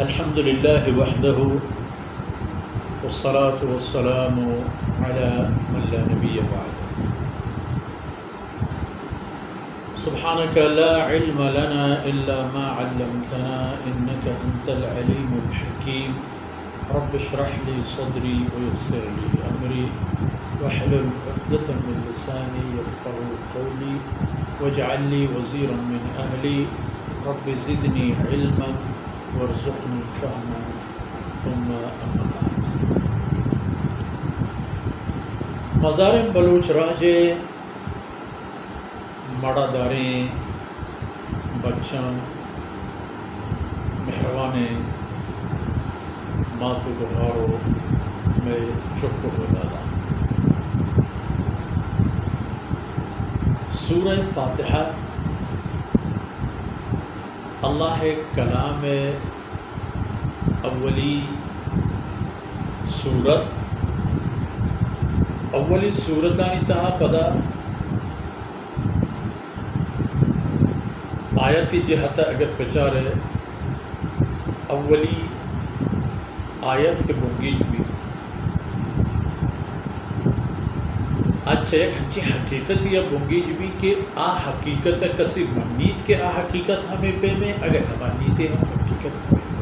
الحمد لله وحده والصلاة والسلام على من لا نبي بعده سبحانك لا علم لنا إلا ما علمتنا إنك أنت العليم الحكيم رب اشرح لي صدري ويسر لي أمري واحلل عقدة من لساني يفقهوا قولي واجعل لي وزيرا من أهلي رب زدني علما وارزقني فهما ثم أما بعد مزارم بلوچ راجے مڑا داریں بچوں مہروانے ماتو گہارو میں چپ ہو دادا سورہ فاتحہ اللہ کلام اولی صورتانی تہا پدا آیتی جہت اگر پچارے اولی آیت کے بنگیج بھی اچھا ایک ہنچی حقیقت یا بنگیج بھی کہ آ حقیقت کسی منیت کے آ حقیقت ہمیں پہ میں اگر ہمانیتے ہم حقیقت ہمیں پہ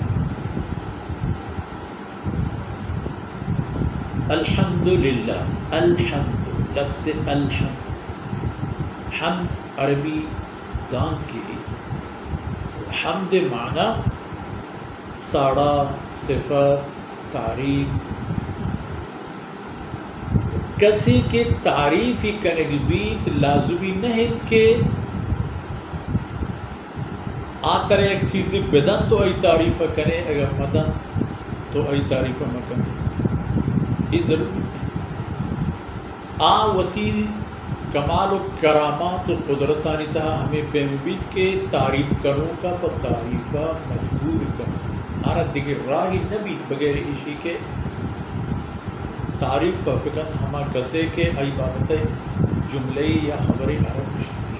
الحمدللہ الحمد لفظ الحمد حمد عربی دان کی حمد معنی ساڑا صفت تعریف کسی کے تعریف ہی کرنے بیت لازمی نہیں کہ آتر ایک چیزی بدن تو ای تعریف کرے اگر مدن تو ای تعریف نہ کرے یہ ضروری ہے آوتی کمال و کرامات و قدرتانی تہا ہمیں پیمبید کے تعریف کروں کا پر تعریفہ مجبور کروں آرہ دیگر راہی نبی بغیر عشی کے تعریف پر فکر ہما کسے کے ای بابت جملے یا خبری عرب شکلی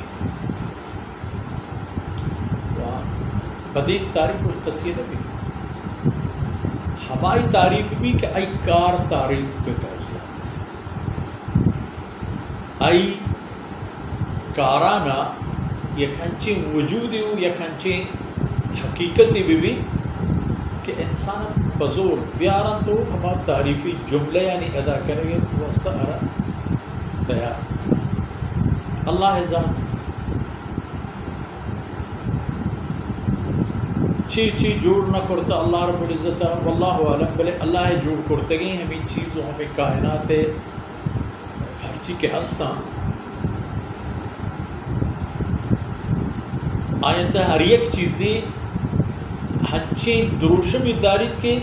ہے بدیق تعریف و تصیر بھی ہماری تعریف بھی کہ ای کار تعریف پہ کر ای کارانا یک ہنچی وجود ہو یک ہنچی حقیقتی بھی کہ انسان بزور بیارن تو ہمارا تعریفی جملے یعنی ادا کریں گے واسطہ ارا تیار اللہ ذات چی جوڑ نہ کرتا اللہ رب العزت واللہ عالم بلے اللہ جوڑ کرتے گئے ہمیں چیزوں ہمیں کائنات ہر چیز کے ہستاں آیت ہر ایک چیزیں ہنچیں دروشمی دارید کے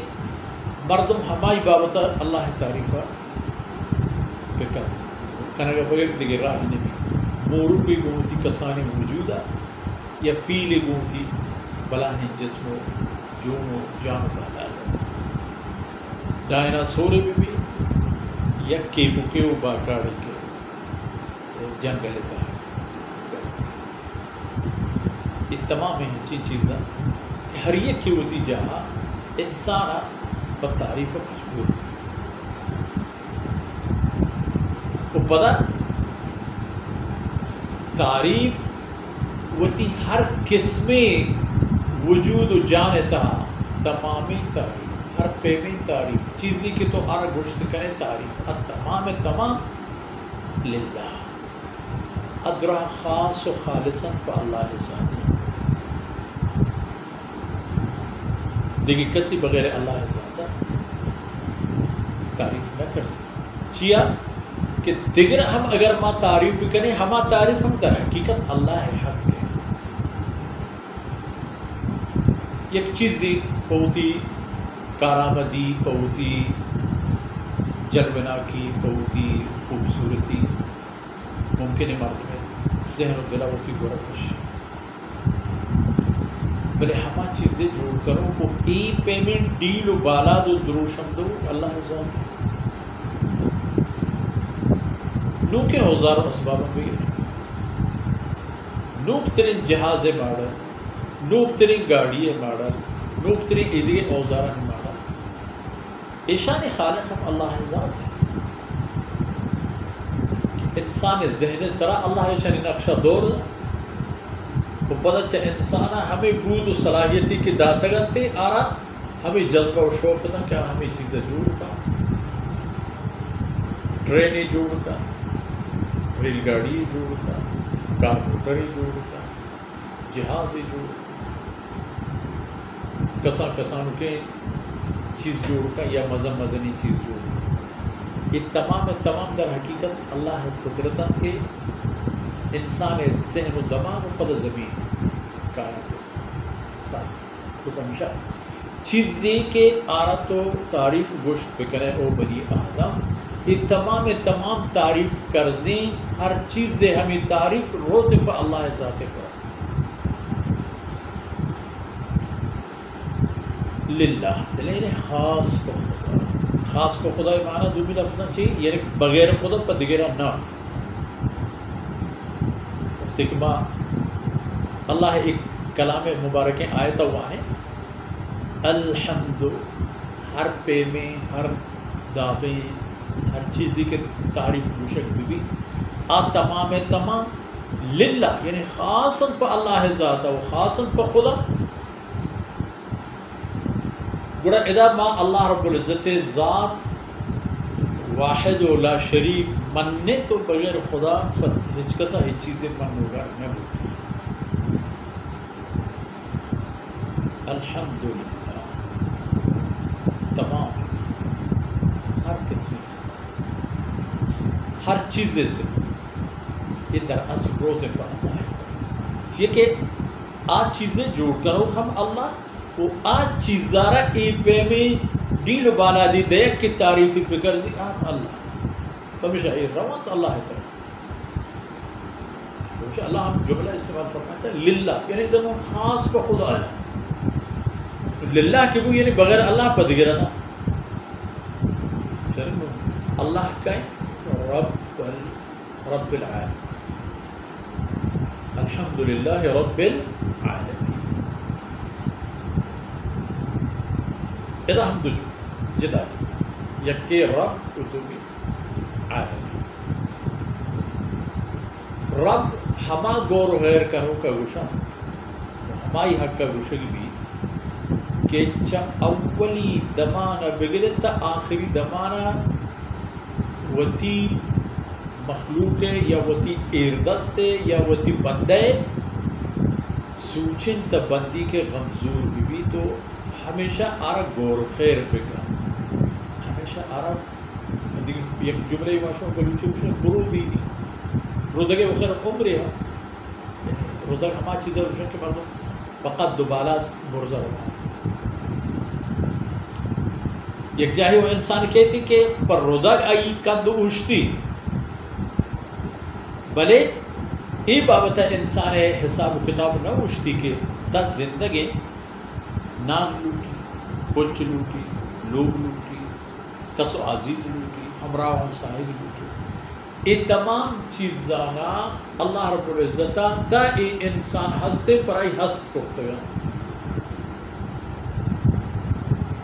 مردم ہمائی بابتا اللہ تعریفہ بکر کنگا بغیر دیگر راہ نبی مورو پہ گونتی کسانی موجودہ یا فیل گونتی بلاہن جسم و جون و جان بالا ڈائنا سورے بھی یا کیبو کے و باکاڑی کے جنگل کا یہ تمام ہنچی چیزاں ہر ایک کی ہوتی جہاں انسان بتعریف مجبور وہ پتہ تعریف ہوتی ہر قسم وجود و جانتا تمامی تعریف ہر پیمی تعریف چیزی کی تو ہر گشت کرے تعریف تمام للہ ادرا خاص و خالصاً پا اللہ ذات دیکھیں کسی بغیر اللہ ذاتہ تعریف نہ کر سکتے چیا کہ دیگر ہم اگر ما تعریف کریں ہما تعریف ہم در حقیقت اللہ حق ہے یک چیزی پوتی کارآمدی پوتی جلونا کی پوتی خوبصورتی ممکن ہے مرد ہے ذہن و دلاوتی گرکش بلے ہما چیزیں جوڑ کروں کو ای پیمنٹ ڈیل و بالا دو دروشم دو اللہ ذات نو کے اوزار اسباب بھی نوکترین جہاز ماڈل، نوکترین گاڑی ماڈل، نوکترین ایدی اوزار ماڈل. ایشان خالق ہم اللہ ذات ہے. انسان ذہن سرا اللہ ایشان نقشہ دور وہ پتہ چھ انسان ہمیں بود و صلاحیتی کی داتگنتے آرا ہمیں جذبہ و شوق نہ کیا ہمیں چیزیں جوڑ کا، ٹرینیں جوڑ کا، ریل گاڑی جوڑ کا، کارپوٹری جوڑ کا، جہاز جوڑ کسا کسانوں کے چیز جوڑ کا یا مزنی چیز جوڑ کا. یہ تمام در حقیقت اللہ قدرت کے انسان ذہن و دماغ و پد زمین کائنات ساتھ تو ہمیشہ چیزیں کے آرت و تعریف گوشت بکرے او بنی آدم. یہ تمام تعریف کرزیں ہر چیز سے ہمیں تعریف روتے پر اللہ ذات کرو للہ یعنی خاص کو خدا. خاص کو خدا معنی جو بھی لفظ چاہیے یعنی بغیر خدا پر دیگرہ نہ. استقبا اللہ ایک کلام مبارک آیت ہوا ہے الحمد ہر پے میں ہر دعوے ہر چیزی کے تعریف مشک بھی تمام للہ یعنی خاصاً پر اللہ ذات و خاصاً پر خدا. گوڑا ادا ما اللہ رب العزت ذات واحد و لا شریک مننے تو بغیر خدا پر ہچ کسا ہی چیزیں من ہوگا نہ ہوگا. الحمدللہ تمام ہر قسم سے ہر چیز سے یہ در اصل روتے پر اللہ ہے. یہ کہ آج چیزیں جوڑ کرو ہم اللہ وہ آج چیزارہ ای پہ میں دیل و بالا دی دیکھ کی تعریفی فکر زی آپ اللہ ہمیشہ یہ روات اللہ ہے طرح کیونکہ اللہ ہم جملہ استعمال فرماتا ہے للہ یعنی دنوں خاص پہ خدا ہے. للہ کی وہ یعنی بغیر اللہ پہ دیگر نا اللہ کا رب العالمین الحمدللہ رب العالمین. اذا ہم دو جدا یکی رب اتوبی عالمی رب ہما گور غیر کرو کا گوشا ہمائی حق کا گوشگ بھی کہ چا اولی دمانہ بگلتا آخری دمانہ وتی مخلوق ہے یا وتی ایردست ہے یا وتی بندے سوچن تا بندی کے غمزور بھی تو ہمیشہ آرہ گور خیر بگا ہمیشہ آرہ یک جملے ماشوں بلوچے وشن برو بھی رودگے وخیر عمرے ہاں رودگ ہما چیزیں وشن کے مردم فقط دوبالات برزا رہا. یک جاہی وہ انسان کہتی کہ پر رودگ آئی کند اوشتی بلے ای بابتا انسان حساب و کتاب نہ اوشتی کہ تا زندگی نام لوٹی پچ لوٹی لوگ لوٹی کسو عزیز لوٹی ہمراہ ہمسائی لوٹی. یہ تمام چیزانا اللہ رب العزت دا ای انسان ہستے پر آئی ہست کرتے گا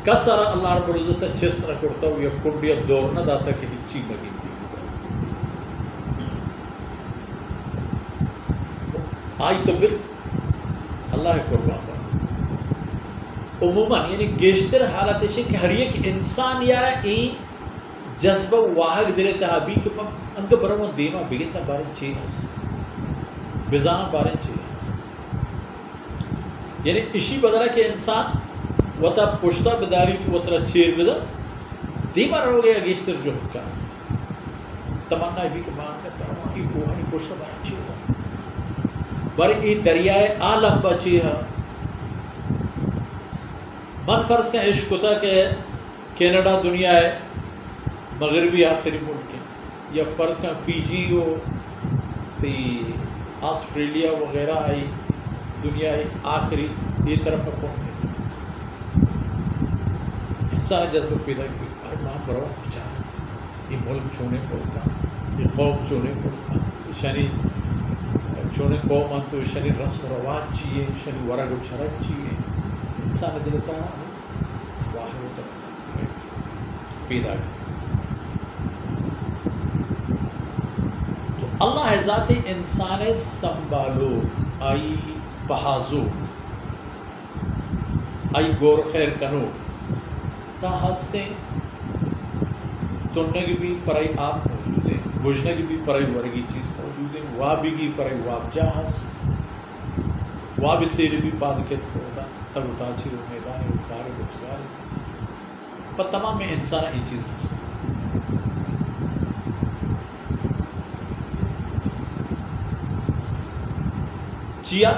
کسر اللہ رب العزت چس نہ کرتا ہو یا کنڈیا دور نہ داتا کہ ہچی بگی تھی آئی تو پھر اللہ قربان عموماً یعنی گیشتر حالت ہے کہ ہر ایک انسان یارا این جذبہ واحق دلے تحابی کے پاس ان کا برمون دیما بگیتا بارن چیئے ہست بزان بارن چیئے ہست یعنی اسی بدلا کہ انسان وطا پشتا بداری تو وطا چیر بدا دیما رو گیا گیشتر جہد کا تمنا بھی کہ مان کرتا ہوں ای کوہانی پشتا بارن چیئے ہست بارن ای دریائے عالم با چیئے ہست. من فرض کا عشق ہوتا کہ کینیڈا دنیا ہے مغربی آخری ملک ہے یا فرض کا فیجی ہو آسٹریلیا وغیرہ آئی دنیا ہے آخری یہ طرف پہنچ انسان جذبہ پیدا کی آج وہاں بروا بچارا یہ ملک چھونے پڑتا یہ قوم چھونے پڑتا شانی چون قوم تو شنی رسم و رواج چیئے شنی ورگ و چرک چیئے انسان دلتا واحد ہوتا پیدا تو اللہ ذات انسان سنبھالو آئی بحازو آئی گور خیر کنو تا ہستے تنگ بھی پرائی آپ موجود ہے گجنگ بھی پرائی ورگی چیز موجود ہے وابگی پرائی واب جاہز واب سیر بھی پادکت ہوگا تب اتاچی رو میدان اکار روزگار پر تمام میں انسان این چیز ہستے چیا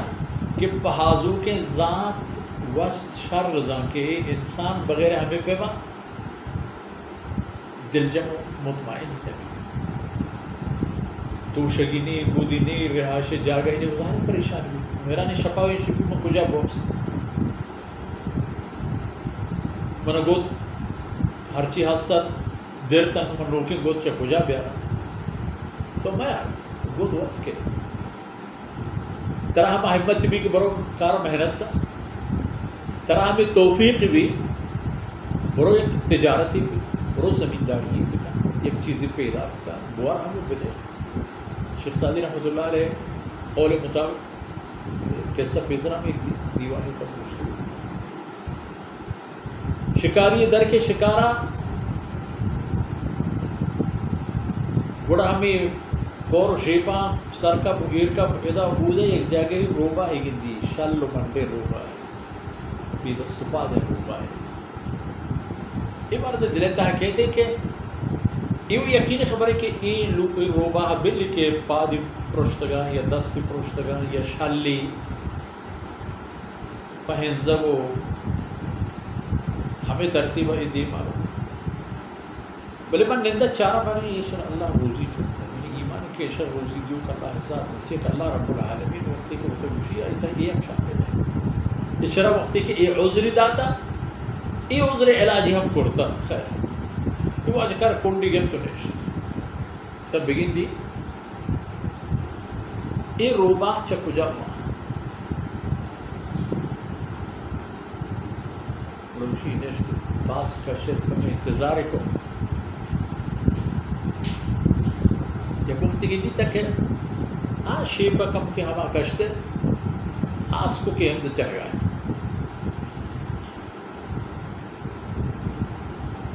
کہ پہازو کے ذات وسط شر رضان کے انسان بغیر ہمیں پیما دل جمع مطمئن ہے تو شگینی بودینی رہائش جاگہ نے ظاہر پریشان بھی میرا نے شپاوی شپی میں کجا بوکس من گوت ہرچی حاصل دیر تک من روکی گوت چا کجا بیارا تو میں گوت وقت کے طرح ہم احمد بھی کہ برو کارو محنت کا طرح ہمیں توفیق بھی برو ایک تجارتی بھی برو زمینداری بھی ایک چیزی پیدا کا بوار ہمیں بدے شیخ سعدی رحمۃ اللہ علیہ قول مطابق قصہ پیسرا میں ایک دیوانی کا مشکل شکاری در کے شکارا گوڑا ہمیں کور شیپا سر کا بغیر کا پیدا بودے ایک جگہ روبا ہے گندی شل منڈے روبا ہے بھی دستپا دے روبا ہے یہ مرد دلتا ہے کہتے کہ یہ یقین خبر ہے کہ یہ روبا بل کے پادی پرشتگان یا دستی پرشتگان یا شلی پہنزبو ہمیں ترتیب ہے دی مارو بلے من نندہ چارہ بنے یہ شر اللہ روزی چھوٹا کہ شر روزی دیو کا اللہ حساب ہے کہ اللہ رب العالمین وقتی کہ وہ تو خوشی آئی تھا یہ ہم شامل ہے اس شرح وقتی کہ یہ عذری داتا یہ عذر علاجی ہم کرتا خیر یہ آج کر کنڈی گیم تو نہیں تب بگن دی یہ روبا چکو جا روشی نشت باس کشت کمی انتظار کو یا گفتی گی تک ہے شیبہ کم کے ہوا کشتے آس کو کہ ہم چڑھ گئے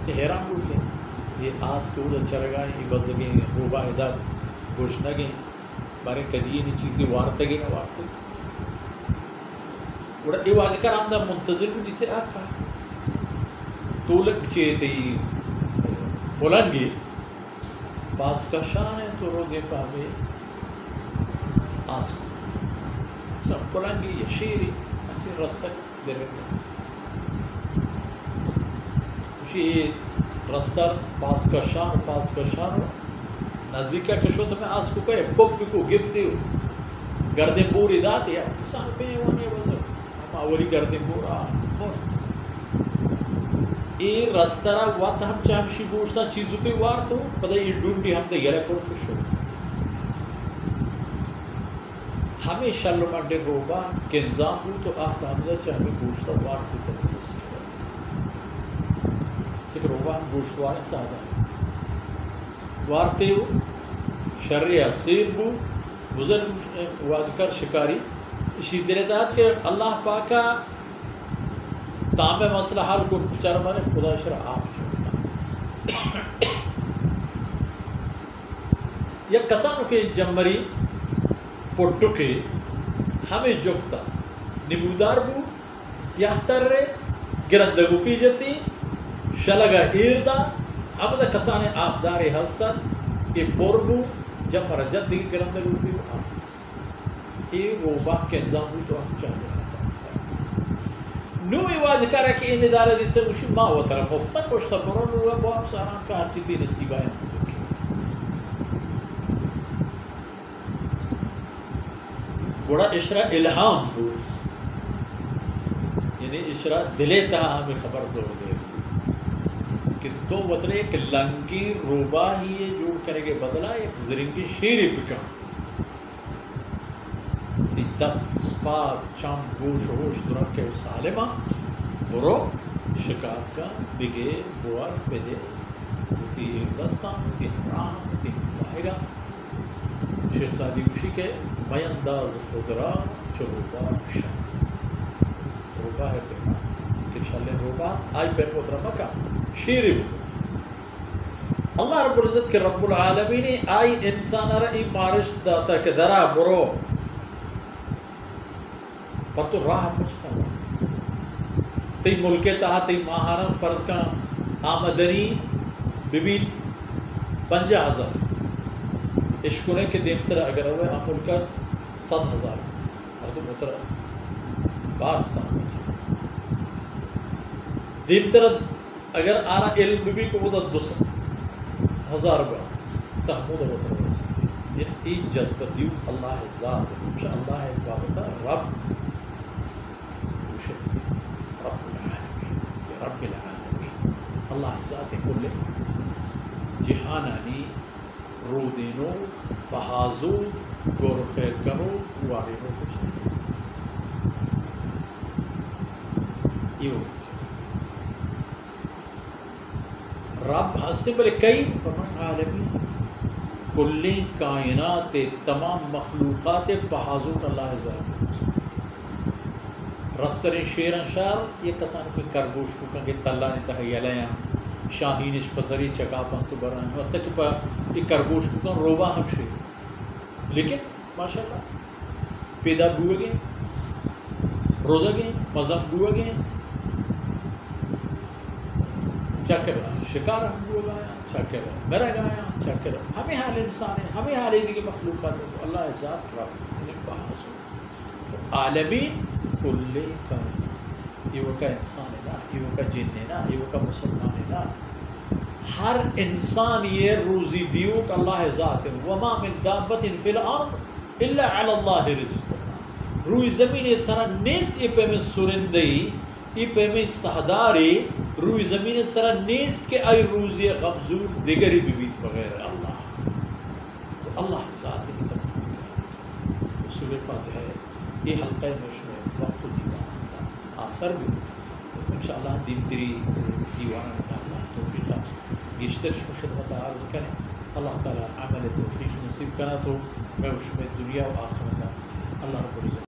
کہ حیران ہو گئے یہ آس کو ادھر چڑھ گئے یہ بزگیں روبا ادھر گوشنگیں بارے کدیے نہیں چیزیں وارتا گئے نہ وارتا گوڑا یہ واجہ کر آمدہ منتظر بھی جسے آپ کہا تولک بچے تی بولنگی باس کا شان ہے تو رو دے پاوے آسو سب پلانگی یا شیری اچھے رستک دے رہے اسی رستر باس کا شان نزدیکہ کشو تو میں آس کو کہے پک کو گفتے ہو گردے پوری داتے یا انسان پہ ہونے وزر ہم آوری گردے پورا یہ رسترہ وقت ہم چاہمشی بوشتا چیزوں پہ وار تو پتہ یہ ڈونٹی ہم دے گرہ کرو تو شو ہمیں شلو مڈے روبا کنزام ہو تو آپ حمزہ چاہمیں بوشتا وار تو تبدیل سے کہ روبا ہم بوشتوارے سادہ وارتے ہو شرعہ سیر بو بزرگ واجکر شکاری اسی دلتات کہ اللہ پاکا تامے مسئلہ حال کو بچار مانے خدا شرع آپ چھوڑنا یا کسانو کے جمری پوٹو کے ہمیں جگتا نبودار بو سیاہ تر رے گرندگو کی جتی شلگا ایردہ ہمیں کسانے آپ دارے ہستا یہ پوربو جمرہ جد دیگی گرندگو کی آپ یہ روبا کے انظام بھی تو آپ چاہتے ہیں نوی واجہ کر رہا کہ ان ادارہ دیستے مشی ماں و طرف ہوتا کشتا پرون ہوا وہ آپ ساران کا ہر چیتی نصیب آئے بڑا اشرا الہام بود یعنی اشرا دلے تا ہمیں خبر دو دے کہ تو وطرے ایک لنگی روبا ہی جوڑ کرے گے بدلا ایک زرنگی شیری بکا دست سپاد چم گوش و هوش درک سالمه برو شکار کن بگیر بوار بده تی دستان تی همراه تی مزاحگا. شیخ سعدی گوشی که مینداز خود را چو روباه شد. روباه پیما که شله روباه آی پر محترمه کا شیری بود. اللہ رب العزت کے رب العالمین آئی انسان را ای مارش داتا کہ درا برو پر تو راہ پچھتا ہوا تی ملک تہا تی ماہارن فرض کا آمدنی بی 50,000 اشکنے کے دیم ترہ اگر ہوئے ہم ملکہ 100,000 مردم اترہ بات تا دیم ترہ اگر آنا علم بھی کو مدد 200,000 روپیہ تحمود اترہ رسی یہ ای جذبہ دیو اللہ ذات انشاء اللہ ہے بابتا رب رب العالمین رب العالمین اللہ ذات کل جہانانی رودینو بہازو گور خیر کنو وارینو کچھ یہ رب ہستے بلے کئی فرمان عالمین کل کائنات تمام مخلوقات بہازو اللہ ذات رستر شیرن شار یہ کسان کوئی کرگوش کو کنگے تلا نے تحیلیں شاہینش پسری چکا پنتو بران وقت کہ پا یہ کرگوش کو کن روبا ہم شیر لیکن ماشاءاللہ پیدا بوئے گئے روزہ گئے مزم بوئے گئے چکر شکار ہم بوئے گایا چکر میرا گایا چکر ہمیں حال انسان ہے ہمیں حال ایدی کی مخلوقات ہے اللہ ذات رب انہیں بہت عالمین کلے کا یہ وہ کا انسان ہے نا یہ وہ کا جن ہے نا یہ وہ کا مسلمان ہے نا ہر انسان یہ روزی دیو کہ اللہ ذات ہے وما من دابت فی الارض الا علی اللہ رزق روی زمین سرا نیست ای پہ میں سرندئی ای پہ میں سہداری روی زمین سرا نیست کہ ای روزی غمزور دیگری بیت بغیر اللہ تو اللہ ذات ہے سورہ فاتحہ یہ حلقہ مشہور وقت دیوان آثر بھی انشاءاللہ دین تری دیوان اللہ توفیقہ گشتر شو خدمت عرض کریں اللہ تعالی عمل توفیق نصیب کرنا تو میں اس میں دنیا و آخرت اللہ رب العزت